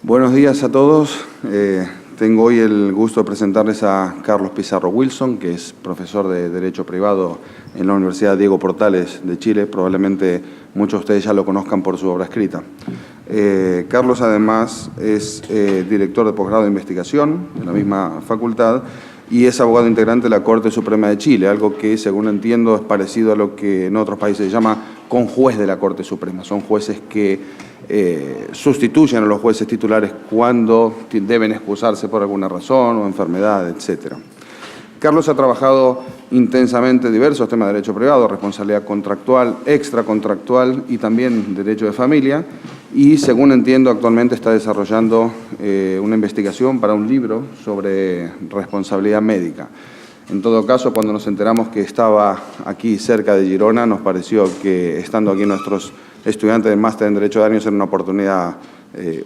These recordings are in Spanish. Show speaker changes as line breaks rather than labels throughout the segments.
Buenos días a todos. Tengo hoy el gusto de presentarles a Carlos Pizarro Wilson, que es profesor de Derecho Privado en la Universidad Diego Portales de Chile. Probablemente muchos de ustedes ya lo conozcan por su obra escrita. Carlos, además, es director de posgrado de investigación en la misma facultad y es abogado integrante de la Corte Suprema de Chile, algo que, según entiendo, es parecido a lo que en otros países se llama conjuez de la Corte Suprema. Son jueces que sustituyen a los jueces titulares cuando deben excusarse por alguna razón o enfermedad, etc. Carlos ha trabajado intensamente diversos temas de derecho privado, responsabilidad contractual, extracontractual y también derecho de familia, y según entiendo actualmente está desarrollando una investigación para un libro sobre responsabilidad médica. En todo caso, cuando nos enteramos que estaba aquí cerca de Girona, nos pareció que estando aquí nuestros estudiantes del máster en Derecho de Daños era una oportunidad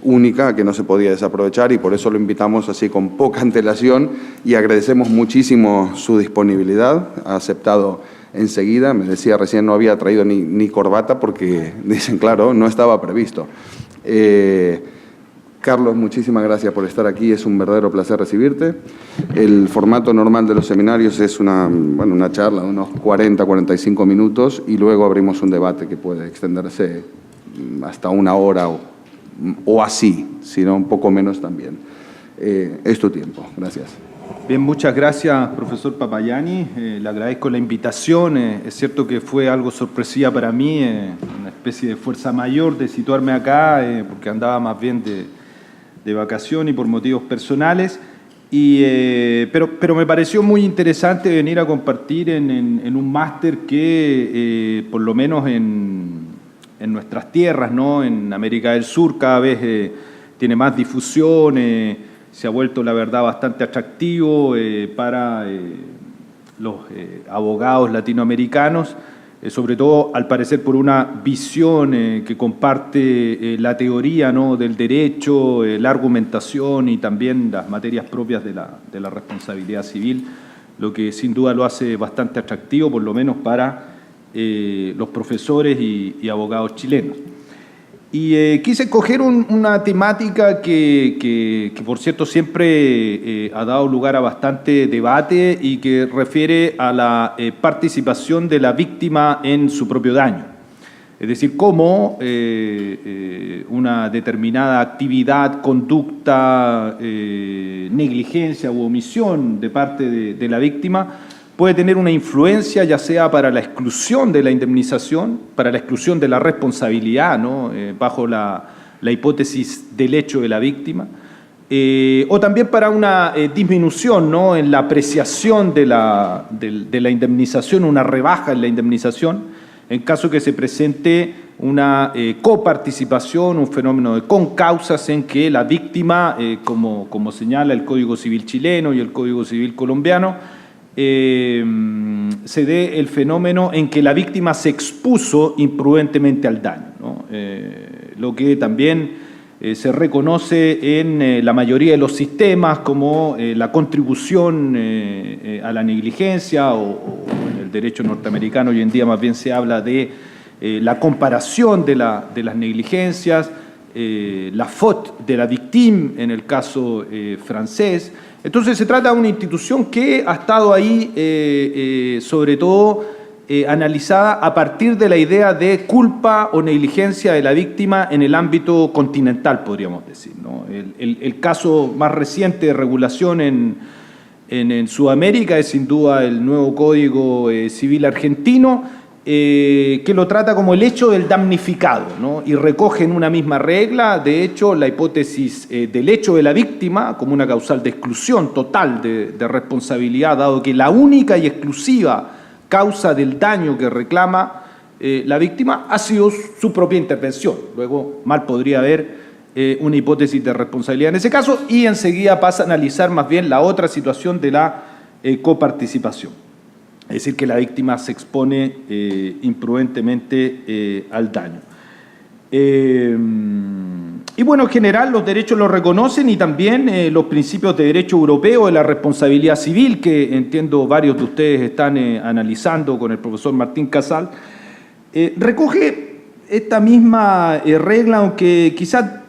única que no se podía desaprovechar y por eso lo invitamos así con poca antelación y agradecemos muchísimo su disponibilidad. Ha aceptado enseguida, me decía recién no había traído ni corbata porque, dicen, claro, no estaba previsto. Carlos, muchísimas gracias por estar aquí, es un verdadero placer recibirte. El formato normal de los seminarios es una charla de unos 40-45 minutos y luego abrimos un debate que puede extenderse hasta una hora o así, sino un poco menos también. Es tu tiempo, gracias.
Bien, muchas gracias, profesor Papayani. Le agradezco la invitación. Es cierto que fue algo sorpresiva para mí, una especie de fuerza mayor de situarme acá, porque andaba más bien de vacación y por motivos personales, pero me pareció muy interesante venir a compartir en un máster que, por lo menos en nuestras tierras, ¿no? En América del Sur, cada vez tiene más difusión, se ha vuelto, la verdad, bastante atractivo para los abogados latinoamericanos, sobre todo, al parecer, por una visión que comparte la teoría, ¿no? del derecho, la argumentación y también las materias propias de la responsabilidad civil, lo que sin duda lo hace bastante atractivo, por lo menos para los profesores y abogados chilenos. Y quise escoger una temática que, por cierto, siempre ha dado lugar a bastante debate y que refiere a la participación de la víctima en su propio daño. Es decir, cómo una determinada actividad, conducta, negligencia u omisión de parte de la víctima puede tener una influencia, ya sea para la exclusión de la indemnización, para la exclusión de la responsabilidad, ¿no? Bajo la hipótesis del hecho de la víctima, o también para una disminución, ¿no? en la apreciación de la indemnización, una rebaja en la indemnización, en caso que se presente una coparticipación, un fenómeno de concausas en que la víctima, como señala el Código Civil chileno y el Código Civil colombiano, se dé el fenómeno en que la víctima se expuso imprudentemente al daño, ¿no? Lo que también se reconoce en la mayoría de los sistemas como la contribución a la negligencia o en el derecho norteamericano hoy en día más bien se habla de la comparación de las negligencias, la faute de la victime en el caso francés. Entonces se trata de una institución que ha estado ahí, sobre todo, analizada a partir de la idea de culpa o negligencia de la víctima en el ámbito continental, podríamos decir, ¿no? El caso más reciente de regulación en Sudamérica es sin duda el nuevo Código Civil argentino, que lo trata como el hecho del damnificado, ¿no? Y recoge en una misma regla, de hecho, la hipótesis del hecho de la víctima como una causal de exclusión total de responsabilidad, dado que la única y exclusiva causa del daño que reclama la víctima ha sido su propia intervención. Luego, mal podría haber una hipótesis de responsabilidad en ese caso, y enseguida pasa a analizar más bien la otra situación de la coparticipación. Es decir, que la víctima se expone imprudentemente al daño. Y bueno, en general los derechos los reconocen y también los principios de derecho europeo de la responsabilidad civil, que entiendo varios de ustedes están analizando con el profesor Martín Casal, recoge esta misma regla, aunque quizás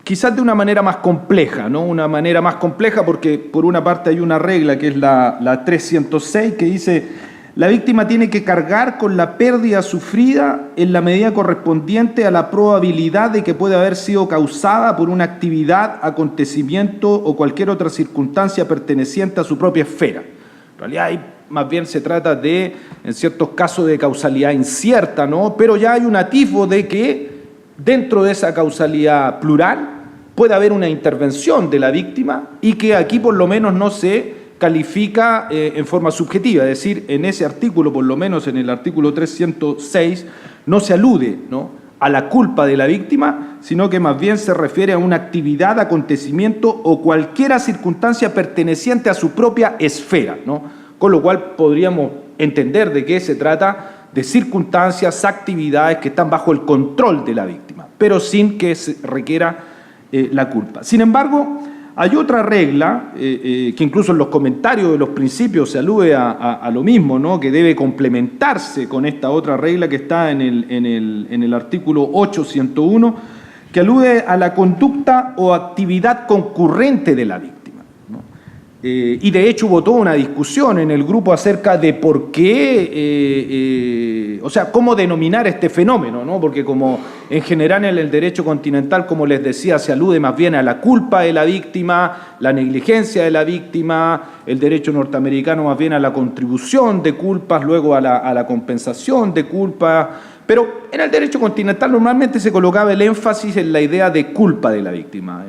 quizás de una manera más compleja, ¿no? Una manera más compleja porque por una parte hay una regla que es la 306 que dice: la víctima tiene que cargar con la pérdida sufrida en la medida correspondiente a la probabilidad de que pueda haber sido causada por una actividad, acontecimiento o cualquier otra circunstancia perteneciente a su propia esfera. En realidad ahí más bien se trata de, en ciertos casos, de causalidad incierta, ¿no? Pero ya hay un atisbo de que dentro de esa causalidad plural puede haber una intervención de la víctima y que aquí por lo menos no se califica en forma subjetiva, es decir, en ese artículo, por lo menos en el artículo 306, no se alude, ¿no?, a la culpa de la víctima, sino que más bien se refiere a una actividad, acontecimiento o cualquier circunstancia perteneciente a su propia esfera, ¿no? Con lo cual podríamos entender de qué se trata, de circunstancias, actividades que están bajo el control de la víctima, pero sin que se requiera la culpa. Sin embargo, hay otra regla, que incluso en los comentarios de los principios se alude a lo mismo, ¿no?, que debe complementarse con esta otra regla que está en el artículo 801, que alude a la conducta o actividad concurrente de la víctima, ¿no? Y de hecho hubo toda una discusión en el grupo acerca de por qué, o sea, cómo denominar este fenómeno, ¿no? Porque como en general en el derecho continental, como les decía, se alude más bien a la culpa de la víctima, la negligencia de la víctima, el derecho norteamericano más bien a la contribución de culpas, luego a la compensación de culpas, pero en el derecho continental normalmente se colocaba el énfasis en la idea de culpa de la víctima.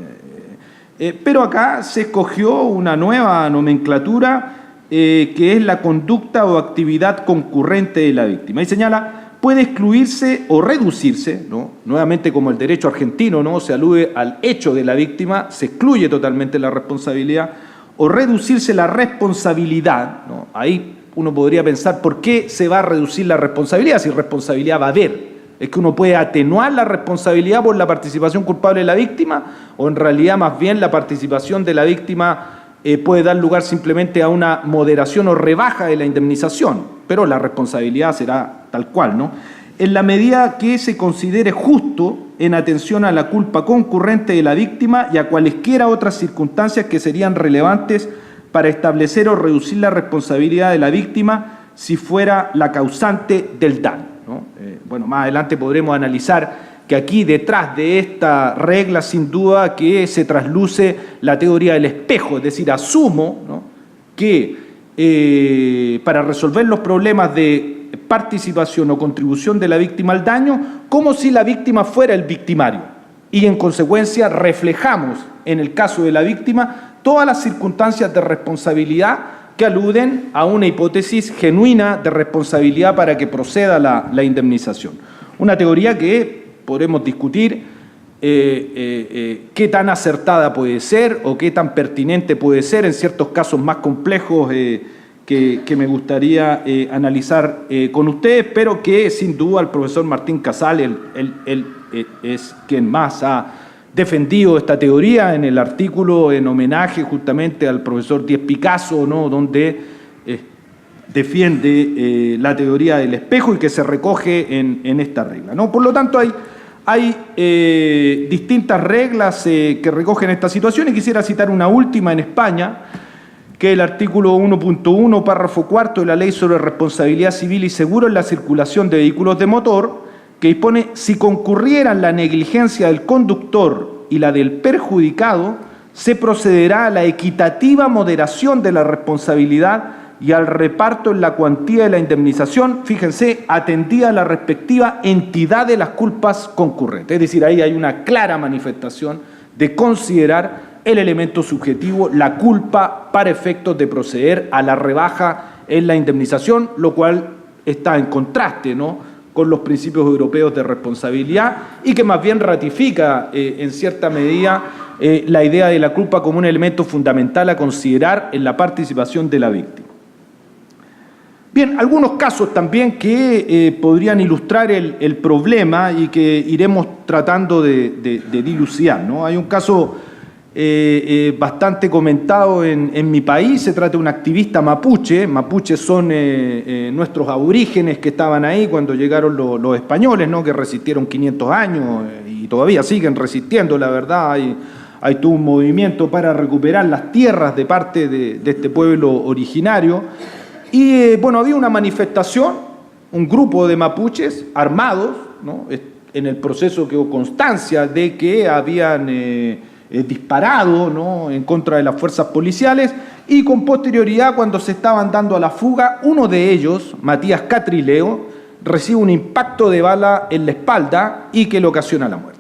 Pero acá se escogió una nueva nomenclatura que es la conducta o actividad concurrente de la víctima. Y señala: puede excluirse o reducirse, ¿no?, nuevamente como el derecho argentino, ¿no?, se alude al hecho de la víctima, se excluye totalmente la responsabilidad, o reducirse la responsabilidad, ¿no? Ahí uno podría pensar, ¿por qué se va a reducir la responsabilidad si responsabilidad va a haber? ¿Es que uno puede atenuar la responsabilidad por la participación culpable de la víctima? ¿O en realidad más bien la participación de la víctima puede dar lugar simplemente a una moderación o rebaja de la indemnización? Pero la responsabilidad será tal cual, ¿no? En la medida que se considere justo en atención a la culpa concurrente de la víctima y a cualesquiera otras circunstancias que serían relevantes para establecer o reducir la responsabilidad de la víctima si fuera la causante del daño, ¿no? Bueno, más adelante podremos analizar que aquí detrás de esta regla sin duda que se trasluce la teoría del espejo, es decir, asumo, ¿no?, que para resolver los problemas de participación o contribución de la víctima al daño, como si la víctima fuera el victimario, y en consecuencia reflejamos en el caso de la víctima todas las circunstancias de responsabilidad que aluden a una hipótesis genuina de responsabilidad para que proceda la indemnización. Una teoría que podremos discutir qué tan acertada puede ser o qué tan pertinente puede ser en ciertos casos más complejos que me gustaría analizar con ustedes, pero que sin duda el profesor Martín Casal, él es quien más ha defendido esta teoría en el artículo en homenaje justamente al profesor Díez Picasso, ¿no?, donde defiende la teoría del espejo y que se recoge en esta regla, ¿no? Por lo tanto, hay distintas reglas que recogen esta situación y quisiera citar una última en España, que es el artículo 1.1, párrafo cuarto de la Ley sobre Responsabilidad Civil y Seguro en la Circulación de Vehículos de Motor, que dispone: si concurrieran la negligencia del conductor y la del perjudicado, se procederá a la equitativa moderación de la responsabilidad y al reparto en la cuantía de la indemnización, fíjense, atendida a la respectiva entidad de las culpas concurrentes. Es decir, ahí hay una clara manifestación de considerar el elemento subjetivo, la culpa, para efectos de proceder a la rebaja en la indemnización, lo cual está en contraste, ¿no?, con los principios europeos de responsabilidad y que más bien ratifica en cierta medida la idea de la culpa como un elemento fundamental a considerar en la participación de la víctima. Bien, algunos casos también que podrían ilustrar el problema y que iremos tratando de dilucidar, ¿no? Hay un caso bastante comentado en mi país. Se trata de un activista mapuche. Mapuches son nuestros aborígenes que estaban ahí cuando llegaron los españoles, ¿no?, que resistieron 500 años y y todavía siguen resistiendo, la verdad. Hay todo un movimiento para recuperar las tierras de parte de este pueblo originario. Y bueno, había una manifestación, un grupo de mapuches armados, ¿no? En el proceso quedó constancia de que habían disparado, ¿no?, en contra de las fuerzas policiales, y con posterioridad, cuando se estaban dando a la fuga, uno de ellos, Matías Catrileo, recibe un impacto de bala en la espalda y que le ocasiona la muerte.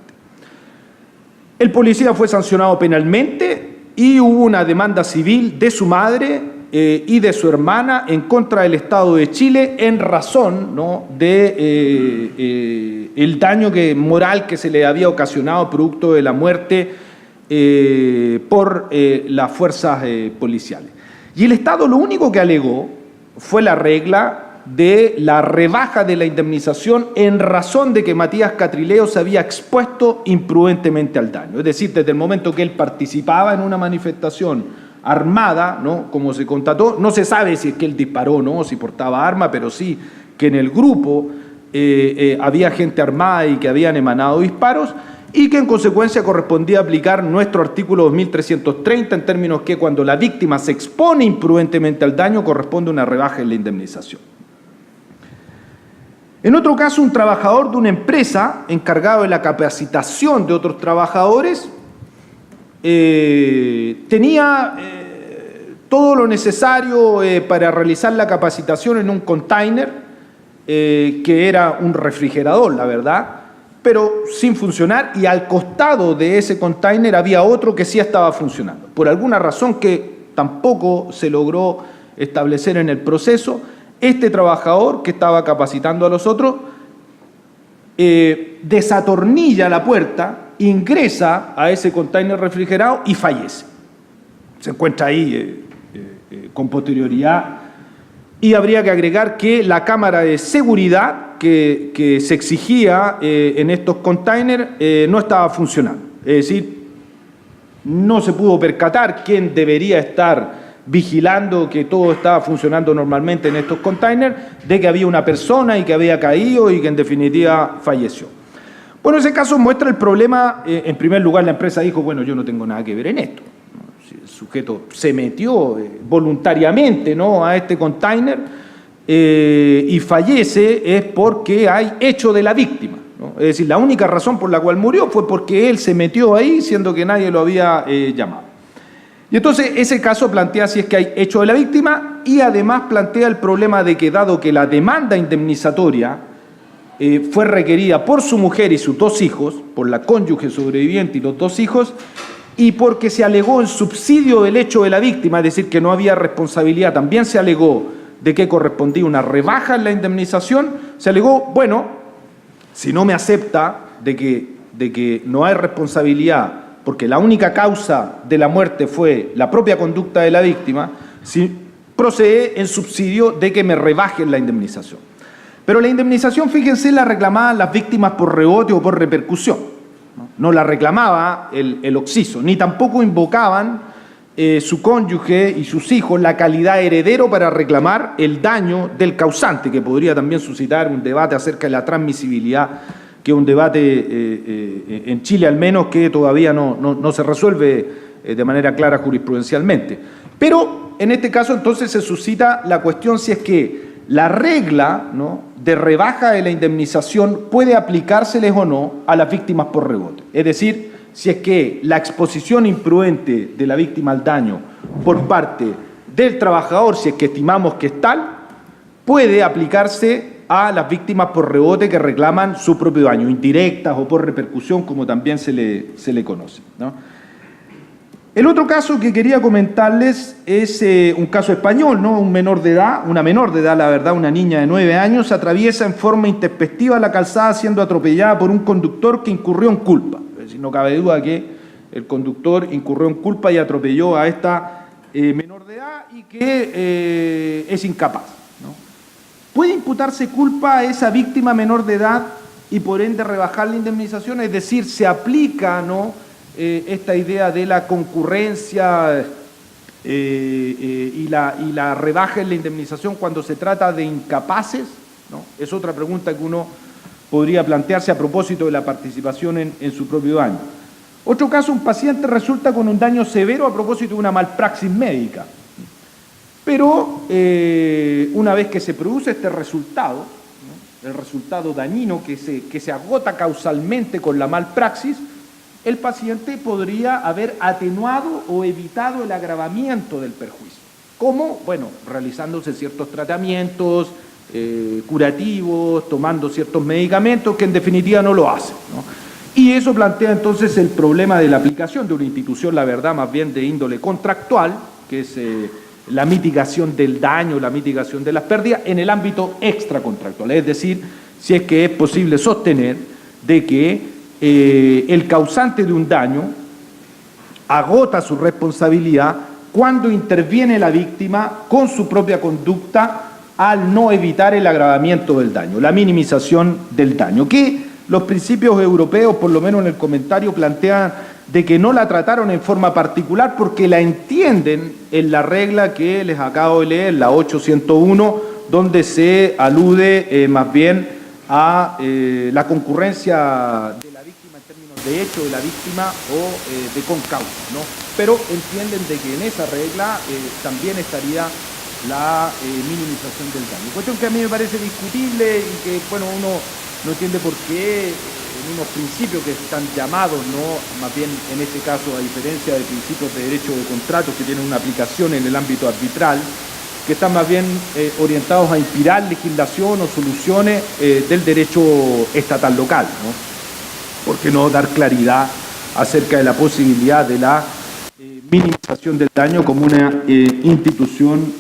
El policía fue sancionado penalmente y hubo una demanda civil de su madre y de su hermana en contra del Estado de Chile en razón, ¿no?, de el daño moral que se le había ocasionado producto de la muerte por las fuerzas policiales. Y el Estado lo único que alegó fue la regla de la rebaja de la indemnización en razón de que Matías Catrileo se había expuesto imprudentemente al daño. Es decir, desde el momento que él participaba en una manifestación armada, ¿no?, como se constató, no se sabe si es que él disparó o no, si portaba arma, pero sí que en el grupo había gente armada y que habían emanado disparos, y que en consecuencia correspondía aplicar nuestro artículo 2330 en términos que cuando la víctima se expone imprudentemente al daño corresponde una rebaja en la indemnización. En otro caso, un trabajador de una empresa encargado de la capacitación de otros trabajadores tenía todo lo necesario para realizar la capacitación en un container que era un refrigerador, la verdad, pero sin funcionar, y al costado de ese container había otro que sí estaba funcionando. Por alguna razón que tampoco se logró establecer en el proceso, este trabajador que estaba capacitando a los otros desatornilla la puerta, ingresa a ese container refrigerado y fallece. Se encuentra ahí con posterioridad, y habría que agregar que la cámara de seguridad que se exigía en estos containers no estaba funcionando. Es decir, no se pudo percatar quién debería estar vigilando que todo estaba funcionando normalmente en estos containers, de que había una persona y que había caído y que en definitiva falleció. Bueno, ese caso muestra el problema. En primer lugar, la empresa dijo, bueno, yo no tengo nada que ver en esto. Si el sujeto se metió voluntariamente, ¿no?, a este container y fallece es porque hay hecho de la víctima, ¿no? Es decir, la única razón por la cual murió fue porque él se metió ahí siendo que nadie lo había llamado. Y entonces ese caso plantea si es que hay hecho de la víctima, y además plantea el problema de que, dado que la demanda indemnizatoria fue requerida por su mujer y sus dos hijos, por la cónyuge sobreviviente y los dos hijos, y porque se alegó el subsidio del hecho de la víctima, es decir, que no había responsabilidad, también se alegó de que correspondía una rebaja en la indemnización, se alegó, bueno, si no me acepta de que no hay responsabilidad, porque la única causa de la muerte fue la propia conducta de la víctima, si procede en subsidio de que me rebajen la indemnización. Pero la indemnización, fíjense, la reclamaban las víctimas por rebote o por repercusión. No la reclamaba el occiso, ni tampoco invocaban su cónyuge y sus hijos la calidad de heredero para reclamar el daño del causante, que podría también suscitar un debate acerca de la transmisibilidad, que es un debate en Chile al menos que todavía no se resuelve de manera clara jurisprudencialmente. Pero en este caso entonces se suscita la cuestión si es que la regla, ¿no?, de rebaja de la indemnización puede aplicárseles o no a las víctimas por rebote. Es decir, si es que la exposición imprudente de la víctima al daño por parte del trabajador, si es que estimamos que es tal, puede aplicarse a las víctimas por rebote que reclaman su propio daño, indirectas o por repercusión, como también se le conoce, ¿no? El otro caso que quería comentarles es un caso español, ¿no? Una menor de edad, la verdad, una niña de 9 años, atraviesa en forma intempestiva la calzada siendo atropellada por un conductor que incurrió en culpa. Es decir, no cabe duda que el conductor incurrió en culpa y atropelló a esta menor de edad y que es incapaz, ¿no? ¿Puede imputarse culpa a esa víctima menor de edad y por ende rebajar la indemnización? Es decir, se aplica, ¿no?, esta idea de la concurrencia y la rebaja en la indemnización cuando se trata de incapaces, ¿no? Es otra pregunta que uno podría plantearse a propósito de la participación en su propio daño. Otro caso, un paciente resulta con un daño severo a propósito de una malpraxis médica. Pero una vez que se produce este resultado, ¿no?, el resultado dañino que se agota causalmente con la malpraxis, el paciente podría haber atenuado o evitado el agravamiento del perjuicio. ¿Cómo? Bueno, realizándose ciertos tratamientos curativos, tomando ciertos medicamentos que en definitiva no lo hacen, ¿no? Y eso plantea entonces el problema de la aplicación de una institución, la verdad, más bien de índole contractual, que es la mitigación del daño, la mitigación de las pérdidas en el ámbito extracontractual. Es decir, si es que es posible sostener de que el causante de un daño agota su responsabilidad cuando interviene la víctima con su propia conducta al no evitar el agravamiento del daño, la minimización del daño, que los principios europeos, por lo menos en el comentario, plantean de que no la trataron en forma particular porque la entienden en la regla que les acabo de leer, la 801, donde se alude más bien a la concurrencia de la víctima en términos de hecho de la víctima o de concausa, ¿no? Pero entienden de que en esa regla también estaría la minimización del daño. Cuestión que a mí me parece discutible y que, bueno, uno no entiende por qué en unos principios que están llamados, ¿no?, más bien en este caso, a diferencia de principios de derecho de contratos que tienen una aplicación en el ámbito arbitral, que están más bien orientados a inspirar legislación o soluciones del derecho estatal local, ¿no? ¿Por qué no dar claridad acerca de la posibilidad de la minimización del daño como una institución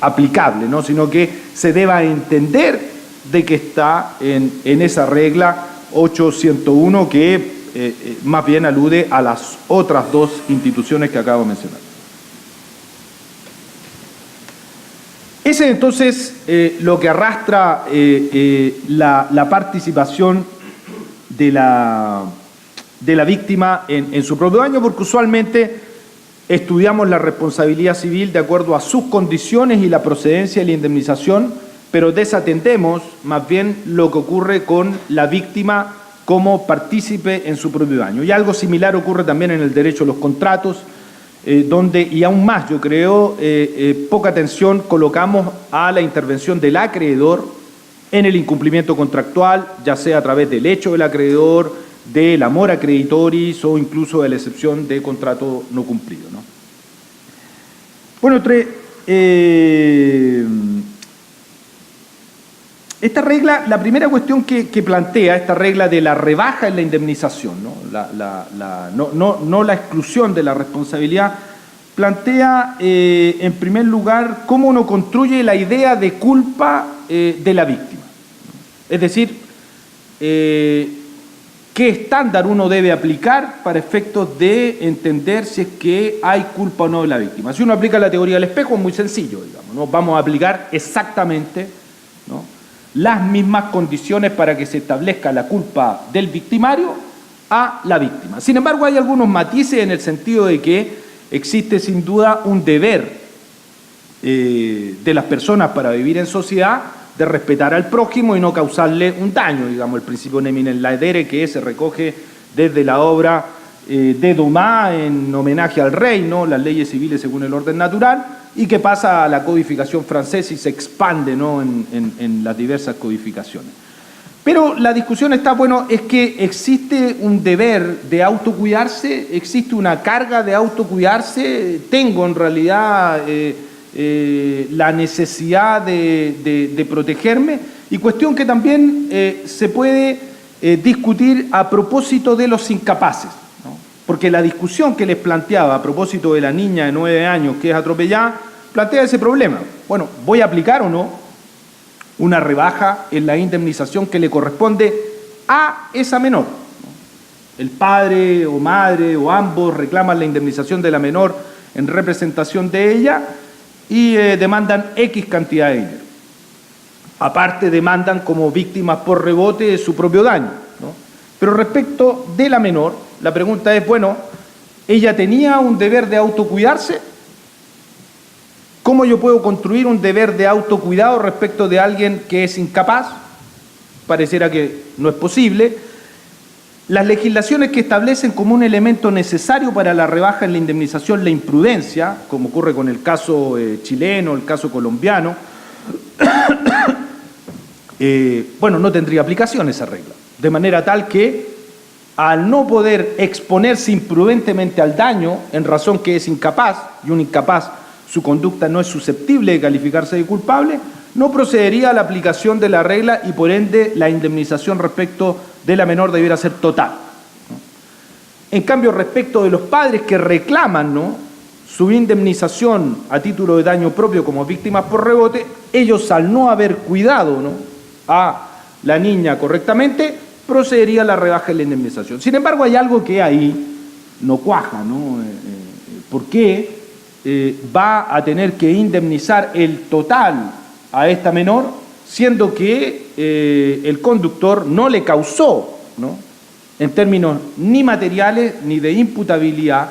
aplicable, ¿no?, sino que se deba entender de que está en esa regla 801 que más bien alude a las otras dos instituciones que acabo de mencionar. Ese entonces lo que arrastra la participación de la víctima en su propio daño, porque usualmente estudiamos la responsabilidad civil de acuerdo a sus condiciones y la procedencia de la indemnización, pero desatendemos más bien lo que ocurre con la víctima como partícipe en su propio daño. Y algo similar ocurre también en el derecho a los contratos, donde, y aún más yo creo, poca atención colocamos a la intervención del acreedor en el incumplimiento contractual, ya sea a través del hecho del acreedor, del amor a creditoris o incluso de la excepción de contrato no cumplido, ¿no? Bueno, esta regla, la primera cuestión que plantea esta regla de la rebaja en la indemnización, ¿no?, no la exclusión de la responsabilidad, plantea en primer lugar cómo uno construye la idea de culpa de la víctima. Es decir, qué estándar uno debe aplicar para efectos de entender si es que hay culpa o no de la víctima. Si uno aplica la teoría del espejo es muy sencillo, digamos, ¿no? Vamos a aplicar exactamente, ¿no?, las mismas condiciones para que se establezca la culpa del victimario a la víctima. Sin embargo, hay algunos matices en el sentido de que existe sin duda un deber de las personas para vivir en sociedad de respetar al prójimo y no causarle un daño, digamos, el principio nemine laedere que se recoge desde la obra de Dumas en homenaje al rey, ¿no?, las leyes civiles según el orden natural, y que pasa a la codificación francesa y se expande, ¿no?, en las diversas codificaciones. Pero la discusión está, bueno, es que existe un deber de autocuidarse, existe una carga de autocuidarse, tengo en realidad la necesidad de protegerme, y cuestión que también se puede discutir a propósito de los incapaces, ¿no? Porque la discusión que les planteaba a propósito de la niña de 9 años que es atropellada, plantea ese problema. Bueno, ¿voy a aplicar o no una rebaja en la indemnización que le corresponde a esa menor? El padre o madre o ambos reclaman la indemnización de la menor en representación de ella y demandan X cantidad de dinero. Aparte demandan como víctimas por rebote su propio daño, ¿no? Pero respecto de la menor, la pregunta es, bueno, ¿ella tenía un deber de autocuidarse? ¿Cómo yo puedo construir un deber de autocuidado respecto de alguien que es incapaz? pareciera que no es posible. Las legislaciones que establecen como un elemento necesario para la rebaja en la indemnización la imprudencia, como ocurre con el caso chileno, el caso colombiano, bueno, no tendría aplicación esa regla. De manera tal que, al no poder exponerse imprudentemente al daño, en razón que es incapaz, y un incapaz, su conducta no es susceptible de calificarse de culpable, no procedería a la aplicación de la regla y por ende la indemnización respecto de la menor debiera ser total. En cambio, respecto de los padres que reclaman, ¿no?, su indemnización a título de daño propio como víctimas por rebote, ellos, al no haber cuidado, ¿no?, a la niña correctamente, procedería a la rebaja de la indemnización. Sin embargo, hay algo que ahí no cuaja, ¿no? ¿Por qué va a tener que indemnizar el total a esta menor, siendo que el conductor no le causó, ¿no?, en términos ni materiales ni de imputabilidad,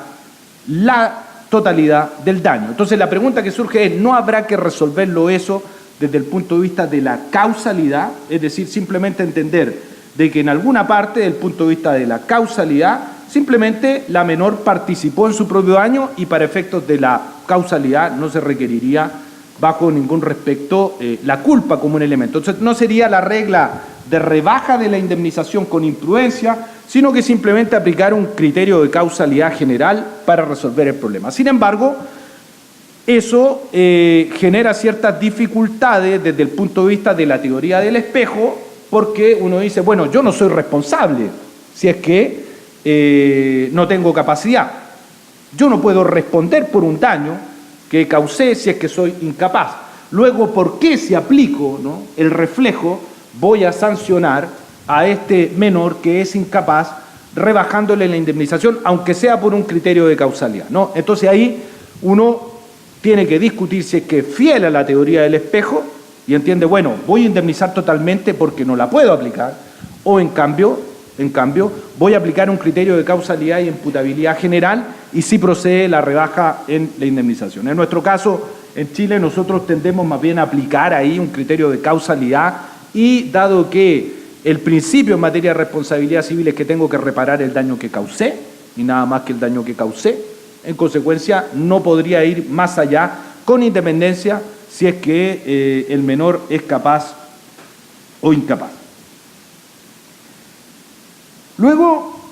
la totalidad del daño? Entonces la pregunta que surge es, ¿no habrá que resolverlo eso desde el punto de vista de la causalidad? Es decir, simplemente entender de que en alguna parte, desde el punto de vista de la causalidad, simplemente la menor participó en su propio daño y para efectos de la causalidad no se requeriría bajo ningún respecto la culpa como un elemento. Entonces no sería la regla de rebaja de la indemnización con imprudencia, sino que simplemente aplicar un criterio de causalidad general para resolver el problema. Sin embargo, eso genera ciertas dificultades desde el punto de vista de la teoría del espejo, porque uno dice, bueno, yo no soy responsable si es que no tengo capacidad. Yo no puedo responder por un daño que causé si es que soy incapaz. Luego, ¿por qué si aplico, ¿no?, el reflejo voy a sancionar a este menor que es incapaz rebajándole la indemnización, aunque sea por un criterio de causalidad, ¿no? Entonces ahí uno tiene que discutir si es que es fiel a la teoría del espejo y entiende, bueno, voy a indemnizar totalmente porque no la puedo aplicar, o en cambio, voy a aplicar un criterio de causalidad y imputabilidad general y sí procede la rebaja en la indemnización. En nuestro caso, en Chile, nosotros tendemos más bien a aplicar ahí un criterio de causalidad y dado que el principio en materia de responsabilidad civil es que tengo que reparar el daño que causé y nada más que el daño que causé, en consecuencia no podría ir más allá con independencia si es que el menor es capaz o incapaz. Luego,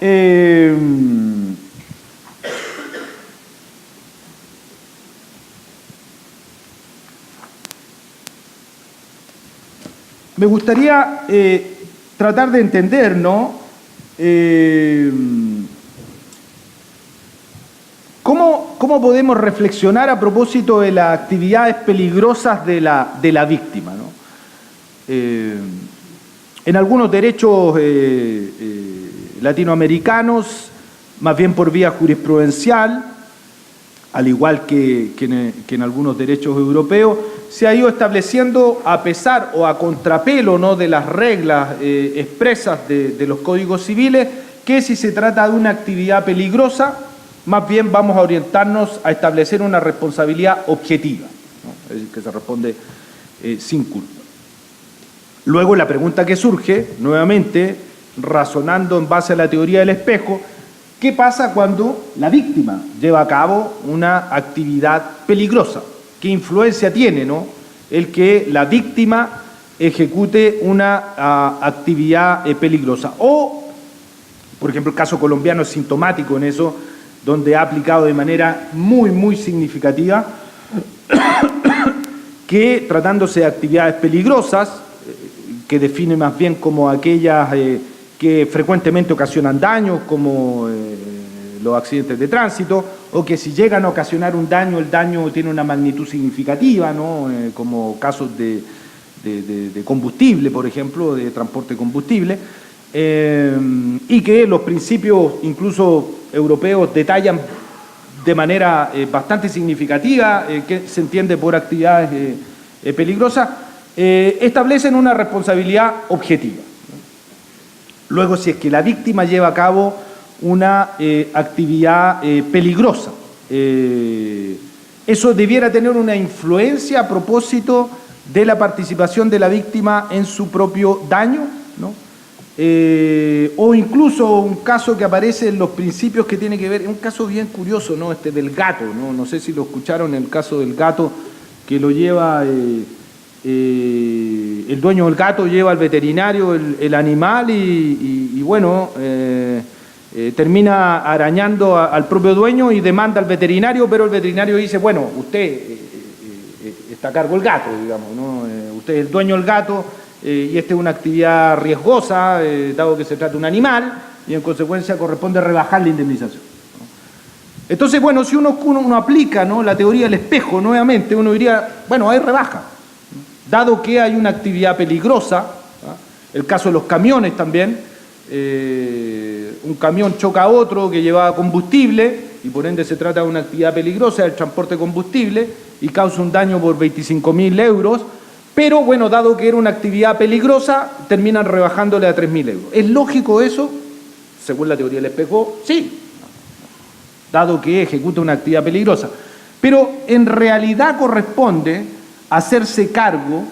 me gustaría tratar de entender, ¿no?, ¿cómo podemos reflexionar a propósito de las actividades peligrosas de la víctima, ¿no? En algunos derechos latinoamericanos, más bien por vía jurisprudencial, al igual que en algunos derechos europeos, se ha ido estableciendo a pesar o a contrapelo, ¿no?, de las reglas expresas de los códigos civiles, que si se trata de una actividad peligrosa, más bien vamos a orientarnos a establecer una responsabilidad objetiva, ¿no?, es decir, que se responde sin culpa. Luego la pregunta que surge, nuevamente, razonando en base a la teoría del espejo, ¿qué pasa cuando la víctima lleva a cabo una actividad peligrosa? ¿Qué influencia tiene, ¿no?, el que la víctima ejecute una actividad peligrosa? O, por ejemplo, el caso colombiano es sintomático en eso, donde ha aplicado de manera muy significativa que, tratándose de actividades peligrosas, que define más bien como aquellas que frecuentemente ocasionan daños, como los accidentes de tránsito, o que si llegan a ocasionar un daño, el daño tiene una magnitud significativa, ¿no?, como casos de combustible, por ejemplo, de transporte de combustible, y que los principios incluso europeos detallan de manera bastante significativa que se entiende por actividades peligrosas, establecen una responsabilidad objetiva. Luego, si es que la víctima lleva a cabo una actividad peligrosa, eso debiera tener una influencia a propósito de la participación de la víctima en su propio daño. ¿no? O incluso un caso que aparece en los principios que tiene que ver, es un caso bien curioso, ¿no? Del gato, ¿no? No sé si lo escucharon, el caso del gato que lo lleva, el dueño del gato lleva al veterinario el animal y bueno, termina arañando al propio dueño y demanda al veterinario, pero el veterinario dice, bueno, usted está a cargo del gato, digamos, ¿no? Usted es el dueño del gato, y esta es una actividad riesgosa, dado que se trata de un animal, y en consecuencia corresponde rebajar la indemnización, ¿no? Entonces, bueno, si uno aplica, ¿no?, la teoría del espejo nuevamente, uno diría, bueno, hay rebaja, ¿no?, dado que hay una actividad peligrosa, ¿no? El caso de los camiones también, un camión choca a otro que llevaba combustible, y por ende se trata de una actividad peligrosa, el transporte de combustible, y causa un daño por 25.000 euros, pero bueno, dado que era una actividad peligrosa, terminan rebajándole a 3.000 euros. ¿Es lógico eso? Según la teoría del espejo, sí, dado que ejecuta una actividad peligrosa. Pero en realidad corresponde hacerse cargo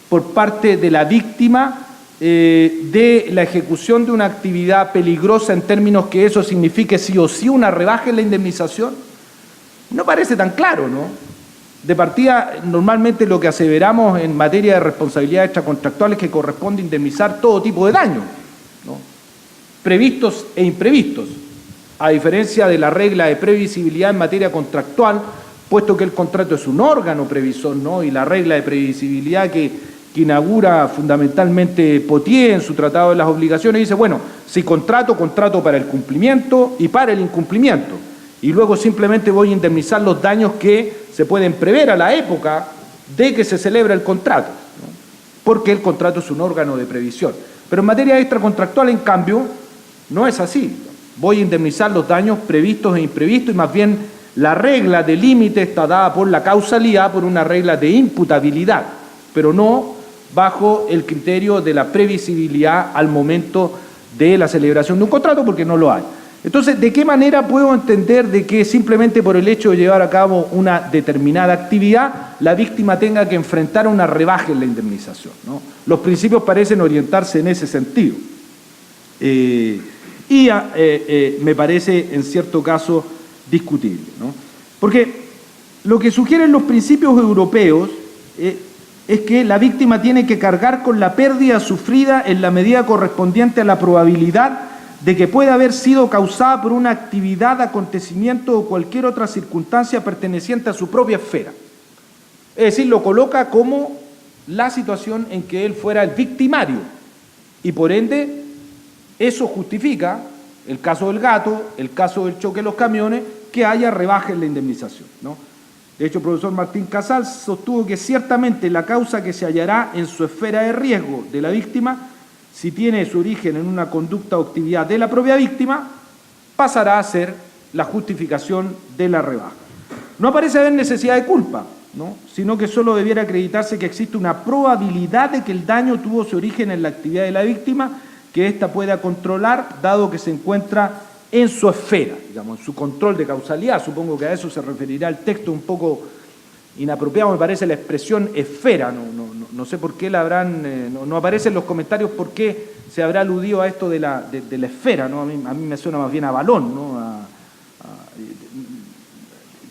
por parte de la víctima de la ejecución de una actividad peligrosa en términos que eso signifique sí o sí una rebaja en la indemnización. No parece tan claro, ¿no? De partida, normalmente lo que aseveramos en materia de responsabilidad extracontractual es que corresponde indemnizar todo tipo de daños, ¿no?, previstos e imprevistos, a diferencia de la regla de previsibilidad en materia contractual, puesto que el contrato es un órgano previsor, ¿no?, y la regla de previsibilidad que inaugura fundamentalmente Potier en su Tratado de las Obligaciones dice, bueno, si contrato para el cumplimiento y para el incumplimiento, y luego simplemente voy a indemnizar los daños que se pueden prever a la época de que se celebra el contrato, ¿no?, porque el contrato es un órgano de previsión. Pero en materia extracontractual, en cambio, no es así. Voy a indemnizar los daños previstos e imprevistos, y más bien la regla de límite está dada por la causalidad, por una regla de imputabilidad, pero no bajo el criterio de la previsibilidad al momento de la celebración de un contrato, porque no lo hay. Entonces, ¿de qué manera puedo entender de que simplemente por el hecho de llevar a cabo una determinada actividad, la víctima tenga que enfrentar una rebaja en la indemnización, ¿no? Los principios parecen orientarse en ese sentido. Me parece, en cierto caso, discutible, ¿no? Porque lo que sugieren los principios europeos es que la víctima tiene que cargar con la pérdida sufrida en la medida correspondiente a la probabilidad de que pueda haber sido causada por una actividad, acontecimiento o cualquier otra circunstancia perteneciente a su propia esfera. Es decir, lo coloca como la situación en que él fuera el victimario, y por ende eso justifica, el caso del gato, el caso del choque de los camiones, que haya rebaja en la indemnización, ¿no? De hecho, el profesor Martín Casal sostuvo que ciertamente la causa que se hallará en su esfera de riesgo de la víctima, si tiene su origen en una conducta o actividad de la propia víctima, pasará a ser la justificación de la rebaja. No parece haber necesidad de culpa, ¿no?, sino que solo debiera acreditarse que existe una probabilidad de que el daño tuvo su origen en la actividad de la víctima, que ésta pueda controlar, dado que se encuentra en su esfera, digamos, en su control de causalidad. Supongo que a eso se referirá el texto, un poco inapropiado me parece la expresión esfera, no sé por qué la habrán, no aparece en los comentarios por qué se habrá aludido a esto de la esfera, ¿no? A mí me suena más bien a balón, ¿no?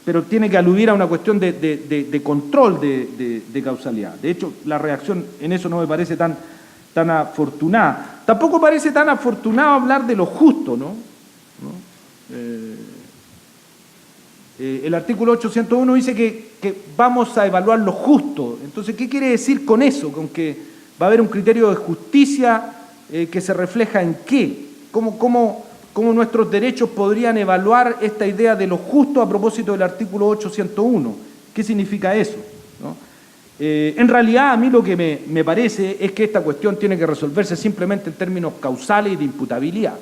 Pero tiene que aludir a una cuestión de control de causalidad. De hecho, la reacción en eso no me parece tan afortunada. Tampoco parece tan afortunado hablar de lo justo, ¿no? El artículo 801 dice que vamos a evaluar lo justo. Entonces, ¿qué quiere decir con eso? Con que va a haber un criterio de justicia que se refleja en qué. ¿Cómo nuestros derechos podrían evaluar esta idea de lo justo a propósito del artículo 801? ¿Qué significa eso, ¿no? En realidad, a mí lo que me parece es que esta cuestión tiene que resolverse simplemente en términos causales y de imputabilidad.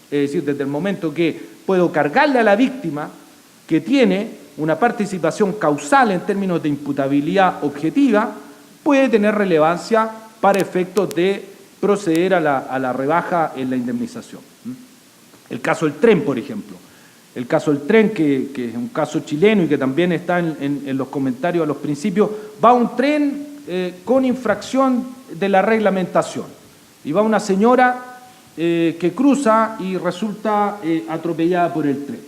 Es decir, desde el momento que puedo cargarle a la víctima que tiene una participación causal en términos de imputabilidad objetiva, puede tener relevancia para efectos de proceder a la rebaja en la indemnización. El caso del tren, por ejemplo. El caso del tren, que es un caso chileno y que también está en los comentarios a los principios, va un tren con infracción de la reglamentación. y va una señora que cruza y resulta atropellada por el tren.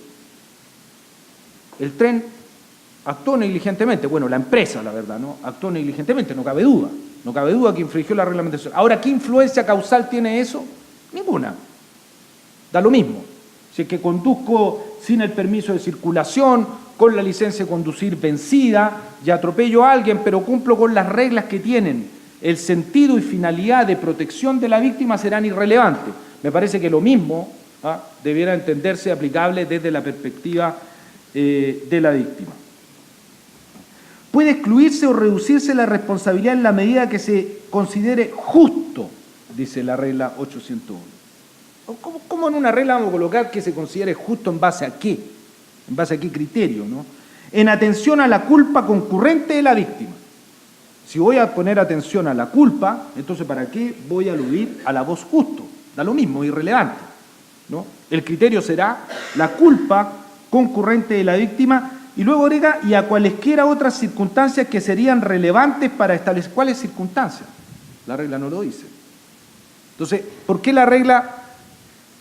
El tren actuó negligentemente, bueno, la empresa, la verdad, ¿no? Actuó negligentemente, no cabe duda que infringió la reglamentación. Ahora, ¿qué influencia causal tiene eso? Ninguna. Da lo mismo. Si es que conduzco sin el permiso de circulación, con la licencia de conducir vencida, y atropello a alguien, pero cumplo con las reglas que tienen el sentido y finalidad de protección de la víctima, serán irrelevantes. Me parece que lo mismo debiera entenderse aplicable desde la perspectiva de la víctima. Puede excluirse o reducirse la responsabilidad en la medida que se considere justo, dice la regla 801. ¿Cómo en una regla vamos a colocar que se considere justo en base a qué? ¿En base a qué criterio, no? En atención a la culpa concurrente de la víctima. Si voy a poner atención a la culpa, entonces ¿para qué voy a aludir a la voz justo? Da lo mismo, irrelevante, ¿no? El criterio será la culpa concurrente de la víctima y luego agrega y a cualesquiera otras circunstancias que serían relevantes para establecer. ¿Cuáles circunstancias? La regla no lo dice. Entonces, ¿por qué la regla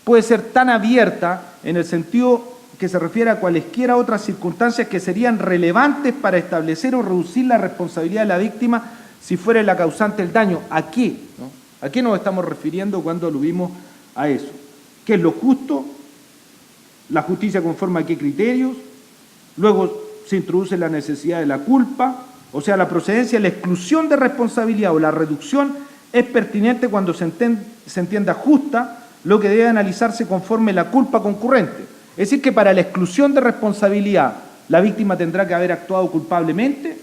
puede ser tan abierta en el sentido que se refiere a cualesquiera otras circunstancias que serían relevantes para establecer o reducir la responsabilidad de la víctima si fuera la causante del daño? ¿A qué? ¿No? ¿A qué nos estamos refiriendo cuando aludimos a eso? ¿Qué es lo justo? ¿La justicia conforme a qué criterios? Luego se introduce la necesidad de la culpa, o sea, la procedencia, la exclusión de responsabilidad o la reducción es pertinente cuando se entienda justa, lo que debe analizarse conforme la culpa concurrente. Es decir, que para la exclusión de responsabilidad la víctima tendrá que haber actuado culpablemente.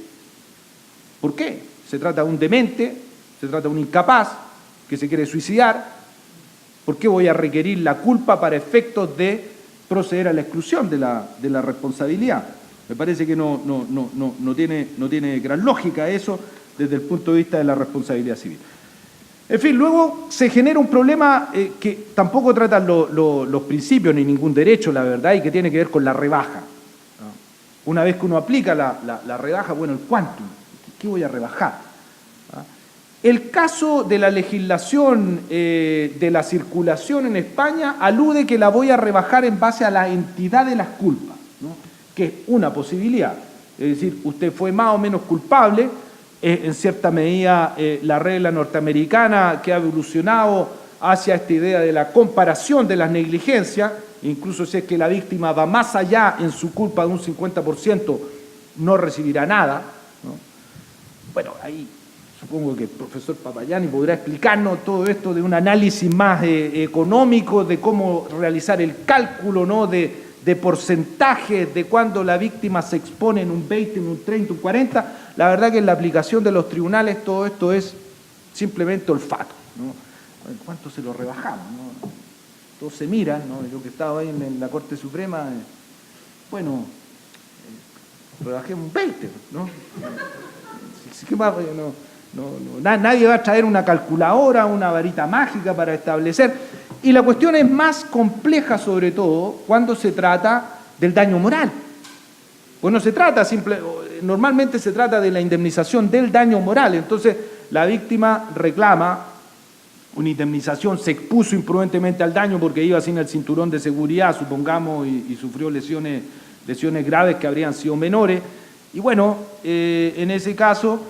¿Por qué? Se trata de un demente, se trata de un incapaz que se quiere suicidar. ¿Por qué voy a requerir la culpa para efectos de proceder a la exclusión de la responsabilidad? Me parece que no tiene gran lógica eso desde el punto de vista de la responsabilidad civil. En fin, luego se genera un problema que tampoco trata los principios ni ningún derecho, la verdad, y que tiene que ver con la rebaja. Una vez que uno aplica la rebaja, bueno, el quantum, ¿qué voy a rebajar? El caso de la legislación de la circulación en España alude que la voy a rebajar en base a la entidad de las culpas, ¿no? Que es una posibilidad. Es decir, usted fue más o menos culpable, en cierta medida la regla norteamericana que ha evolucionado hacia esta idea de la comparación de las negligencias, incluso si es que la víctima va más allá en su culpa de un 50%, no recibirá nada, ¿no? Bueno, ahí supongo que el profesor Papayani podrá explicarnos todo esto de un análisis más económico, de cómo realizar el cálculo, ¿no? de porcentajes, de cuándo la víctima se expone en un 20, en un 30, un 40. La verdad que en la aplicación de los tribunales todo esto es simplemente olfato, ¿no? ¿Cuánto se lo rebajamos, ¿no? Todos se miran, ¿no? Yo que estaba ahí en la Corte Suprema, bueno, rebajemos un 20, ¿no? ¿Qué más? Nadie va a traer una calculadora, una varita mágica para establecer. Y la cuestión es más compleja, sobre todo, cuando se trata del daño moral. Pues no se trata normalmente se trata de la indemnización del daño moral. Entonces, la víctima reclama una indemnización, se expuso imprudentemente al daño porque iba sin el cinturón de seguridad, supongamos, y sufrió lesiones graves que habrían sido menores. Y bueno, en ese caso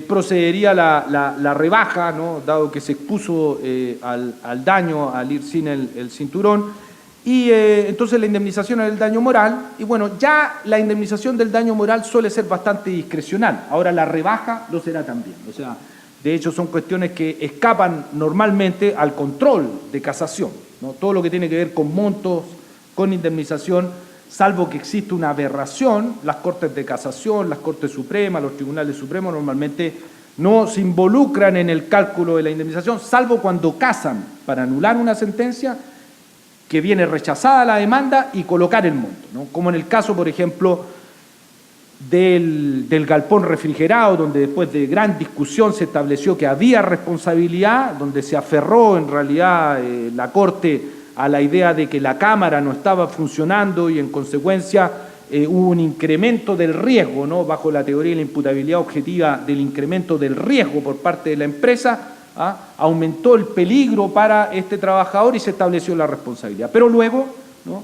procedería la rebaja, ¿no? Dado que se expuso al daño al ir sin el cinturón. Y entonces la indemnización es el daño moral, y bueno, ya la indemnización del daño moral suele ser bastante discrecional. Ahora la rebaja lo será también. O sea, de hecho son cuestiones que escapan normalmente al control de casación, ¿no? Todo lo que tiene que ver con montos, con indemnización, salvo que existe una aberración, las Cortes de Casación, las Cortes Supremas, los Tribunales Supremos normalmente no se involucran en el cálculo de la indemnización, salvo cuando casan para anular una sentencia que viene rechazada la demanda y colocar el monto, ¿no? Como en el caso, por ejemplo, del galpón refrigerado, donde después de gran discusión se estableció que había responsabilidad, donde se aferró en realidad la Corte a la idea de que la Cámara no estaba funcionando y en consecuencia hubo un incremento del riesgo, ¿no? Bajo la teoría de la imputabilidad objetiva del incremento del riesgo por parte de la empresa.
aumentó el peligro para este trabajador y se estableció la responsabilidad. Pero luego, ¿no?,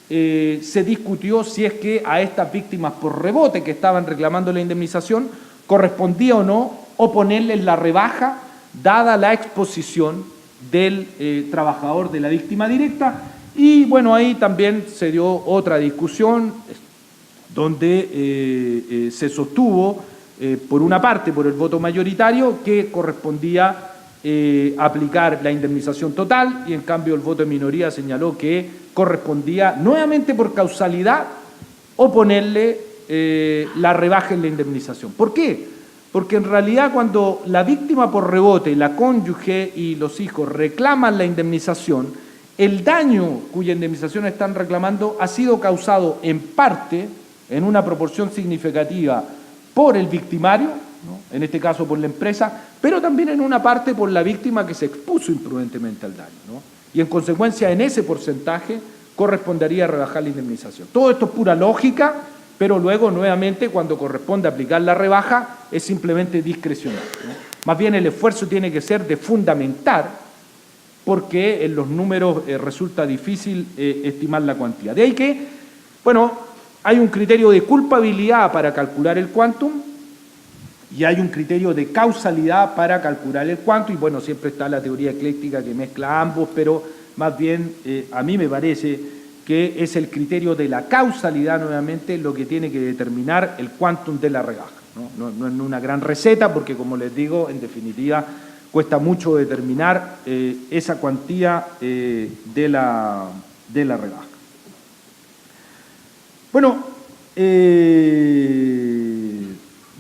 se discutió si es que a estas víctimas por rebote que estaban reclamando la indemnización correspondía o no oponerles la rebaja dada la exposición del trabajador de la víctima directa. Y bueno, ahí también se dio otra discusión donde se sostuvo por una parte por el voto mayoritario que correspondía aplicar la indemnización total, y en cambio el voto de minoría señaló que correspondía nuevamente por causalidad oponerle la rebaja en la indemnización. ¿Por qué? Porque en realidad cuando la víctima por rebote, la cónyuge y los hijos reclaman la indemnización, el daño cuya indemnización están reclamando ha sido causado en parte, en una proporción significativa, por el victimario, ¿no?, en este caso por la empresa, pero también en una parte por la víctima que se expuso imprudentemente al daño, ¿no? Y en consecuencia en ese porcentaje correspondería rebajar la indemnización. Todo esto es pura lógica, pero luego nuevamente cuando corresponde aplicar la rebaja es simplemente discrecional, ¿no? Más bien el esfuerzo tiene que ser de fundamentar, porque en los números resulta difícil estimar la cuantía. De ahí que, bueno, hay un criterio de culpabilidad para calcular el quantum y hay un criterio de causalidad para calcular el quantum, y bueno, siempre está la teoría ecléctica que mezcla ambos, pero más bien a mí me parece que es el criterio de la causalidad nuevamente lo que tiene que determinar el quantum de la rebaja, ¿no? No es una gran receta porque, como les digo, en definitiva cuesta mucho determinar esa cuantía de la rebaja. Bueno,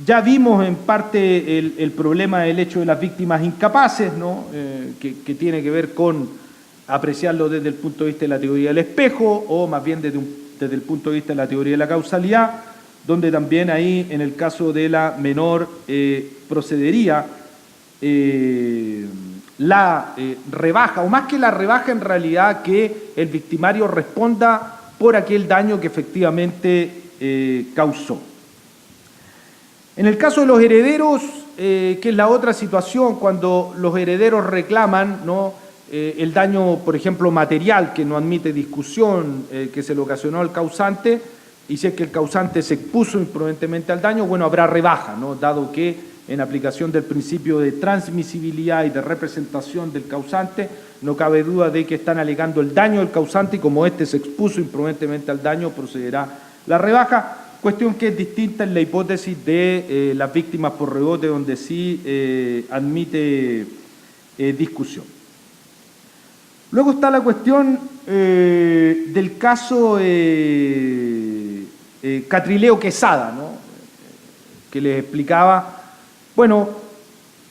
ya vimos en parte el problema del hecho de las víctimas incapaces, ¿no?, que tiene que ver con apreciarlo desde el punto de vista de la teoría del espejo o más bien desde el punto de vista de la teoría de la causalidad, donde también ahí en el caso de la menor procedería la rebaja, o más que la rebaja en realidad que el victimario responda por aquel daño que efectivamente causó. En el caso de los herederos, que es la otra situación, cuando los herederos reclaman, ¿no?, el daño, por ejemplo, material, que no admite discusión, que se le ocasionó al causante, y si es que el causante se expuso imprudentemente al daño, bueno, habrá rebaja, ¿no?, dado que en aplicación del principio de transmisibilidad y de representación del causante, no cabe duda de que están alegando el daño del causante y como éste se expuso imprudentemente al daño, procederá la rebaja, cuestión que es distinta en la hipótesis de las víctimas por rebote, donde sí admite discusión. Luego está la cuestión del caso Catrileo Quesada, ¿no?, que les explicaba. Bueno,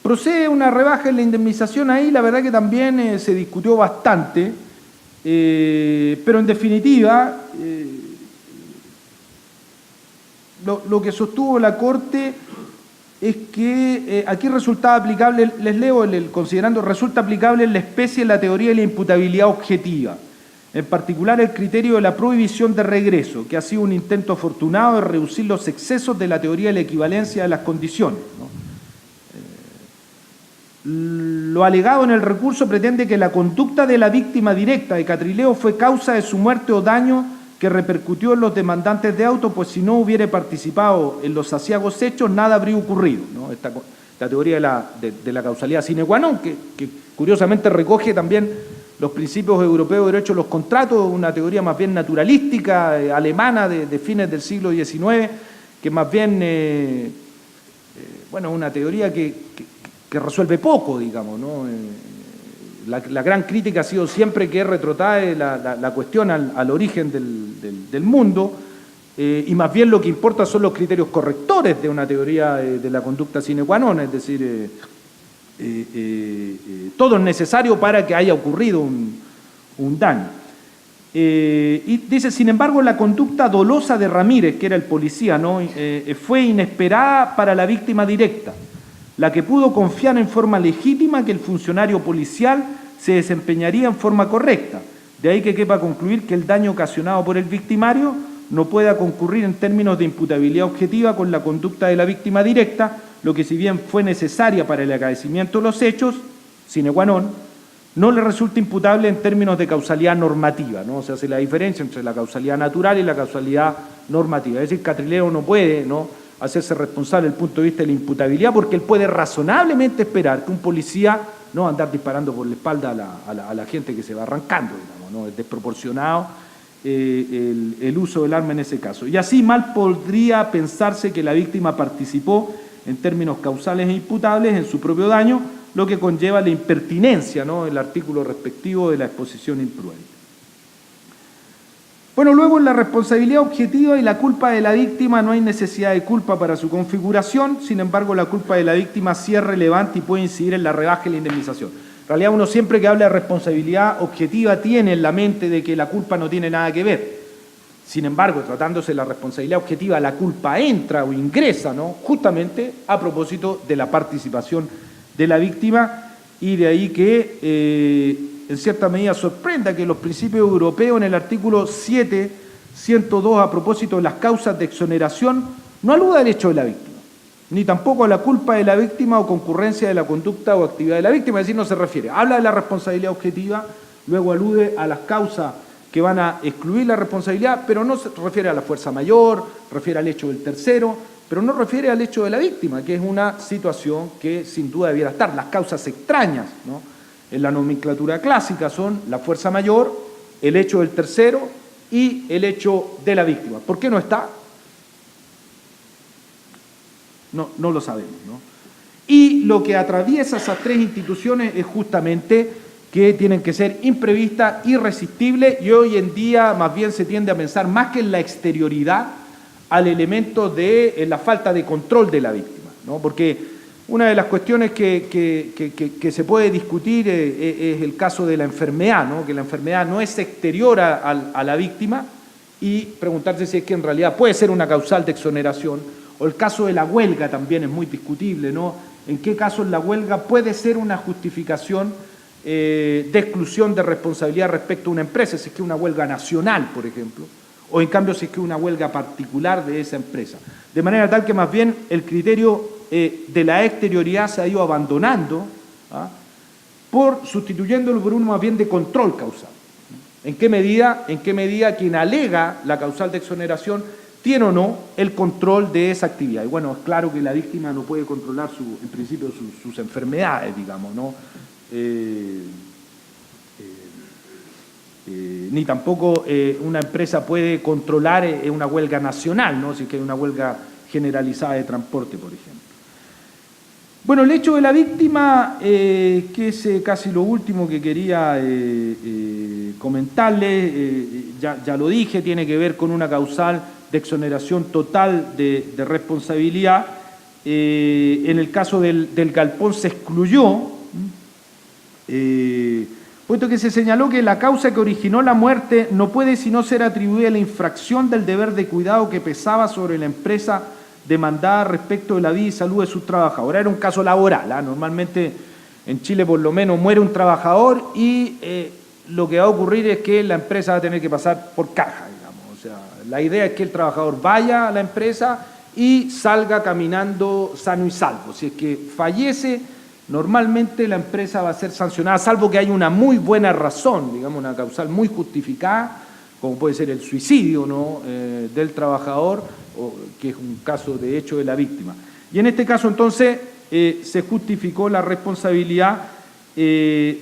procede una rebaja en la indemnización ahí, la verdad que también se discutió bastante, pero en definitiva lo que sostuvo la Corte es que aquí resultaba aplicable, les leo considerando, resulta aplicable en la especie la teoría de la imputabilidad objetiva, en particular el criterio de la prohibición de regreso, que ha sido un intento afortunado de reducir los excesos de la teoría de la equivalencia de las condiciones, ¿no? Lo alegado en el recurso pretende que la conducta de la víctima directa de Catrileo fue causa de su muerte o daño que repercutió en los demandantes de auto, pues si no hubiera participado en los aciagos hechos, nada habría ocurrido, ¿no? La teoría de la causalidad sine qua non, que curiosamente recoge también los principios europeos de derecho de los contratos, una teoría más bien naturalística, alemana, de fines del siglo XIX, que más bien, bueno, una teoría que resuelve poco, digamos, ¿no? La gran crítica ha sido siempre que retrotrae la cuestión al origen del mundo, y más bien lo que importa son los criterios correctores de una teoría de la conducta sine qua non, es decir, todo es necesario para que haya ocurrido un daño. Y dice, sin embargo, la conducta dolosa de Ramírez, que era el policía, ¿no?, fue inesperada para la víctima directa, la que pudo confiar en forma legítima que el funcionario policial se desempeñaría en forma correcta. De ahí que quepa concluir que el daño ocasionado por el victimario no pueda concurrir en términos de imputabilidad objetiva con la conducta de la víctima directa, lo que si bien fue necesaria para el acaecimiento de los hechos, sine qua non, no le resulta imputable en términos de causalidad normativa, ¿no? Se hace la diferencia entre la causalidad natural y la causalidad normativa. Es decir, Catrileo no puede, ¿no?, hacerse responsable desde el punto de vista de la imputabilidad porque él puede razonablemente esperar que un policía no andar disparando por la espalda a la gente que se va arrancando, digamos, ¿no? Es desproporcionado el uso del arma en ese caso. Y así mal podría pensarse que la víctima participó en términos causales e imputables en su propio daño, lo que conlleva la impertinencia, ¿no?, el artículo respectivo de la exposición imprudente. Bueno, luego en la responsabilidad objetiva y la culpa de la víctima no hay necesidad de culpa para su configuración, sin embargo la culpa de la víctima sí es relevante y puede incidir en la rebaja y la indemnización. En realidad uno siempre que habla de responsabilidad objetiva tiene en la mente de que la culpa no tiene nada que ver. Sin embargo, tratándose de la responsabilidad objetiva, la culpa entra o ingresa, ¿no?, justamente a propósito de la participación de la víctima, y de ahí que en cierta medida sorprenda que los principios europeos en el artículo 7.102 a propósito de las causas de exoneración no aluda al hecho de la víctima, ni tampoco a la culpa de la víctima o concurrencia de la conducta o actividad de la víctima, es decir, no se refiere. Habla de la responsabilidad objetiva, luego alude a las causas que van a excluir la responsabilidad, pero no se refiere a la fuerza mayor, refiere al hecho del tercero, pero no refiere al hecho de la víctima, que es una situación que sin duda debiera estar. Las causas extrañas, ¿no?, en la nomenclatura clásica son la fuerza mayor, el hecho del tercero y el hecho de la víctima. ¿Por qué no está? No lo sabemos, ¿no? Y lo que atraviesa esas tres instituciones es justamente que tienen que ser imprevistas, irresistibles, y hoy en día más bien se tiende a pensar más que en la exterioridad al elemento de la falta de control de la víctima, ¿no? Porque una de las cuestiones que se puede discutir es el caso de la enfermedad, ¿no?, que la enfermedad no es exterior a la víctima, y preguntarse si es que en realidad puede ser una causal de exoneración, o el caso de la huelga también es muy discutible, ¿no?, en qué casos la huelga puede ser una justificación de exclusión de responsabilidad respecto a una empresa, si es que es una huelga nacional, por ejemplo, o en cambio si es que es una huelga particular de esa empresa. De manera tal que más bien el criterio de la exterioridad se ha ido abandonando, sustituyéndolo por uno más bien de control causal. ¿En qué medida quien alega la causal de exoneración tiene o no el control de esa actividad? Y bueno, es claro que la víctima no puede controlar en principio sus enfermedades, digamos, ¿no? Ni tampoco una empresa puede controlar una huelga nacional, ¿no?, si es que hay una huelga generalizada de transporte, por ejemplo. Bueno, el hecho de la víctima, que es casi lo último que quería comentarles, ya lo dije, tiene que ver con una causal de exoneración total de responsabilidad. En el caso del galpón se excluyó, puesto que se señaló que la causa que originó la muerte no puede sino ser atribuida a la infracción del deber de cuidado que pesaba sobre la empresa demandada respecto de la vida y salud de sus trabajadores. Era un caso laboral, ¿eh? Normalmente en Chile por lo menos muere un trabajador y lo que va a ocurrir es que la empresa va a tener que pasar por caja, digamos. O sea, la idea es que el trabajador vaya a la empresa y salga caminando sano y salvo. Si es que fallece, normalmente la empresa va a ser sancionada, salvo que haya una muy buena razón, digamos, una causal muy justificada, como puede ser el suicidio, ¿no?, del trabajador, o que es un caso de hecho de la víctima. Y en este caso entonces se justificó la responsabilidad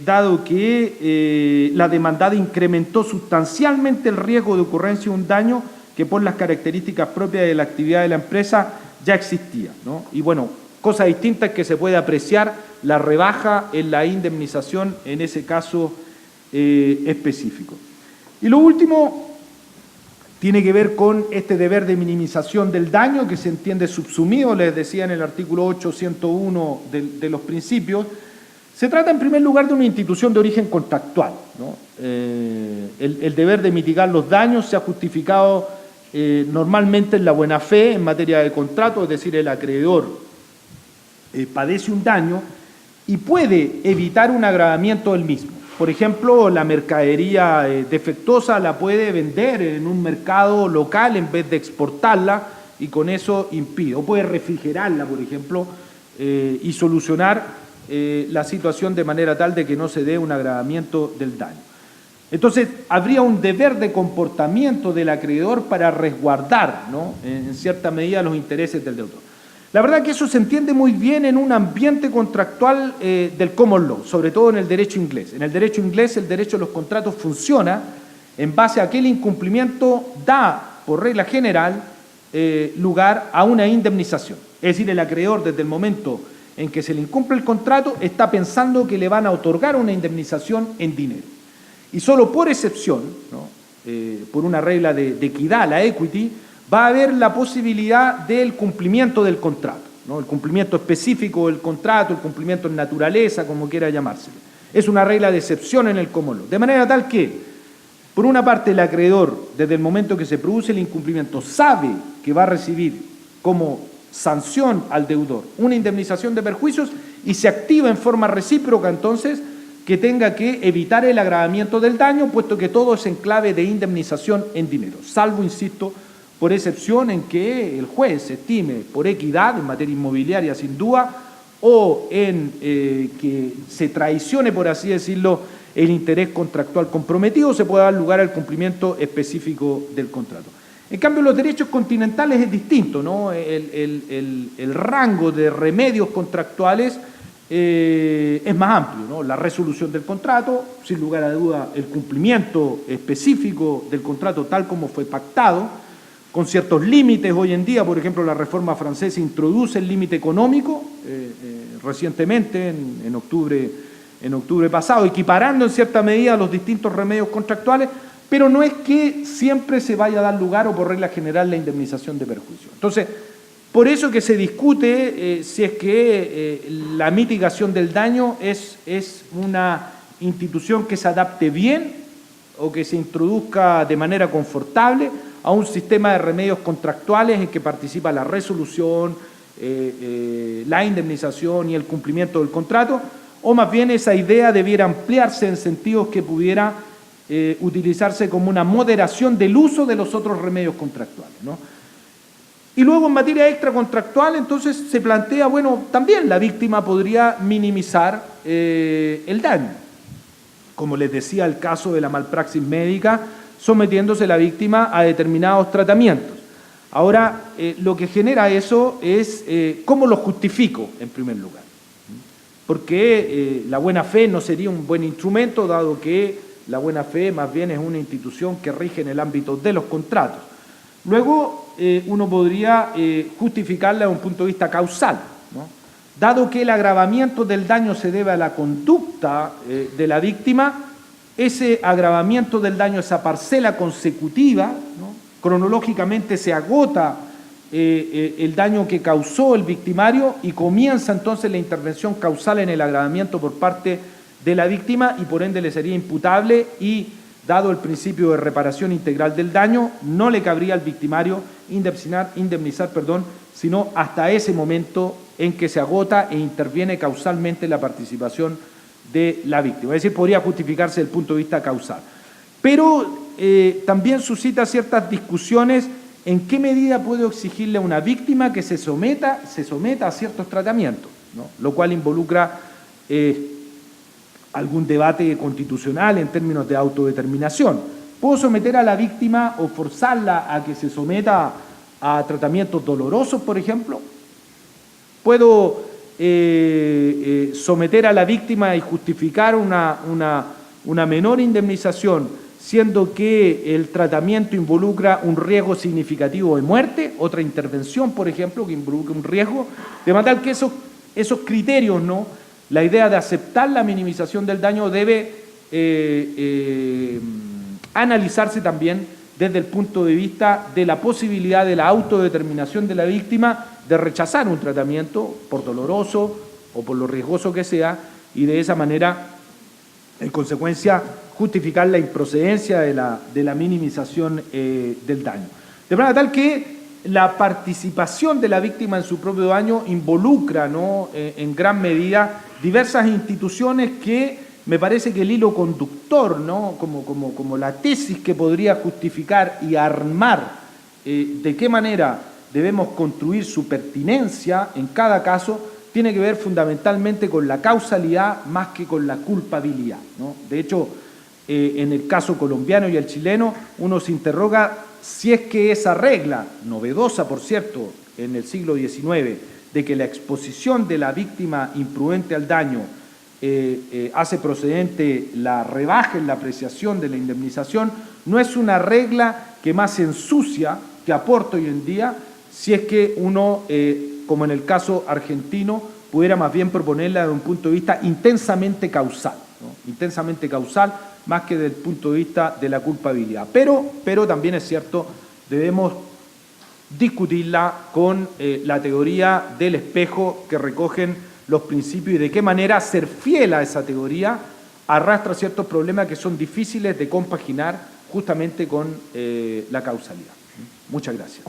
dado que la demandada incrementó sustancialmente el riesgo de ocurrencia de un daño que por las características propias de la actividad de la empresa ya existía, ¿no? Y bueno, cosa distinta es que se puede apreciar la rebaja en la indemnización en ese caso específico. Y lo último tiene que ver con este deber de minimización del daño que se entiende subsumido, les decía en el artículo 8.101 de los principios. Se trata en primer lugar de una institución de origen contractual, ¿no? El deber de mitigar los daños se ha justificado normalmente en la buena fe en materia de contrato, es decir, el acreedor padece un daño y puede evitar un agravamiento del mismo. Por ejemplo, la mercadería defectuosa la puede vender en un mercado local en vez de exportarla y con eso impide. O puede refrigerarla, por ejemplo, y solucionar la situación de manera tal de que no se dé un agravamiento del daño. Entonces, habría un deber de comportamiento del acreedor para resguardar, ¿no?, en cierta medida los intereses del deudor. La verdad que eso se entiende muy bien en un ambiente contractual del common law, sobre todo en el derecho inglés. En el derecho inglés, el derecho de los contratos funciona en base a que el incumplimiento da, por regla general, lugar a una indemnización. Es decir, el acreedor, desde el momento en que se le incumple el contrato, está pensando que le van a otorgar una indemnización en dinero. Y solo por excepción, ¿no?, por una regla de equidad, la equity, va a haber la posibilidad del cumplimiento del contrato, ¿no?, el cumplimiento específico del contrato, el cumplimiento en naturaleza, como quiera llamárselo. Es una regla de excepción en el common law. De manera tal que, por una parte, el acreedor, desde el momento que se produce el incumplimiento, sabe que va a recibir como sanción al deudor una indemnización de perjuicios y se activa en forma recíproca, entonces, que tenga que evitar el agravamiento del daño, puesto que todo es en clave de indemnización en dinero, salvo, insisto, por excepción en que el juez estime por equidad en materia inmobiliaria, sin duda, o en que se traicione, por así decirlo, el interés contractual comprometido, se puede dar lugar al cumplimiento específico del contrato. En cambio, los derechos continentales es distinto, ¿no? El rango de remedios contractuales es más amplio, ¿no? La resolución del contrato, sin lugar a duda, el cumplimiento específico del contrato tal como fue pactado, con ciertos límites. Hoy en día, por ejemplo, la reforma francesa introduce el límite económico recientemente, en octubre pasado, equiparando en cierta medida los distintos remedios contractuales, pero no es que siempre se vaya a dar lugar o por regla general la indemnización de perjuicio. Entonces, por eso que se discute si es que la mitigación del daño es una institución que se adapte bien o que se introduzca de manera confortable a un sistema de remedios contractuales en que participa la resolución, la indemnización y el cumplimiento del contrato, o más bien esa idea debiera ampliarse en sentidos que pudiera utilizarse como una moderación del uso de los otros remedios contractuales, ¿no? Y luego en materia extracontractual, entonces se plantea, bueno, también la víctima podría minimizar el daño. Como les decía, el caso de la malpraxis médica, sometiéndose la víctima a determinados tratamientos. Ahora, lo que genera eso es cómo lo justifico, en primer lugar. Porque la buena fe no sería un buen instrumento, dado que la buena fe más bien es una institución que rige en el ámbito de los contratos. Luego, uno podría justificarla desde un punto de vista causal, ¿no? Dado que el agravamiento del daño se debe a la conducta de la víctima, ese agravamiento del daño, esa parcela consecutiva, ¿no?, cronológicamente se agota el daño que causó el victimario y comienza entonces la intervención causal en el agravamiento por parte de la víctima y por ende le sería imputable y, dado el principio de reparación integral del daño, no le cabría al victimario indemnizar, sino hasta ese momento en que se agota e interviene causalmente la participación de la víctima. Es decir, podría justificarse desde el punto de vista causal. Pero también suscita ciertas discusiones en qué medida puedo exigirle a una víctima que se someta a ciertos tratamientos, ¿no?, lo cual involucra algún debate constitucional en términos de autodeterminación. ¿Puedo someter a la víctima o forzarla a que se someta a tratamientos dolorosos, por ejemplo? ¿Puedo someter a la víctima y justificar una menor indemnización, siendo que el tratamiento involucra un riesgo significativo de muerte, otra intervención, por ejemplo, que involucra un riesgo, de manera que esos criterios, ¿no?, la idea de aceptar la minimización del daño debe analizarse también desde el punto de vista de la posibilidad de la autodeterminación de la víctima de rechazar un tratamiento, por doloroso o por lo riesgoso que sea, y de esa manera, en consecuencia, justificar la improcedencia de la minimización del daño. De manera tal que la participación de la víctima en su propio daño involucra, ¿no?, en gran medida diversas instituciones que me parece que el hilo conductor, ¿no?, como la tesis que podría justificar y armar de qué manera debemos construir su pertinencia en cada caso, tiene que ver fundamentalmente con la causalidad más que con la culpabilidad, ¿no? De hecho, en el caso colombiano y el chileno, uno se interroga si es que esa regla, novedosa por cierto, en el siglo XIX, de que la exposición de la víctima imprudente al daño hace procedente la rebaja en la apreciación de la indemnización, no es una regla que más ensucia que aporta hoy en día, si es que uno, como en el caso argentino, pudiera más bien proponerla desde un punto de vista intensamente causal, ¿no? Intensamente causal, más que desde el punto de vista de la culpabilidad. Pero también es cierto, debemos discutirla con la teoría del espejo que recogen los principios y de qué manera ser fiel a esa teoría arrastra ciertos problemas que son difíciles de compaginar justamente con la causalidad. Muchas gracias.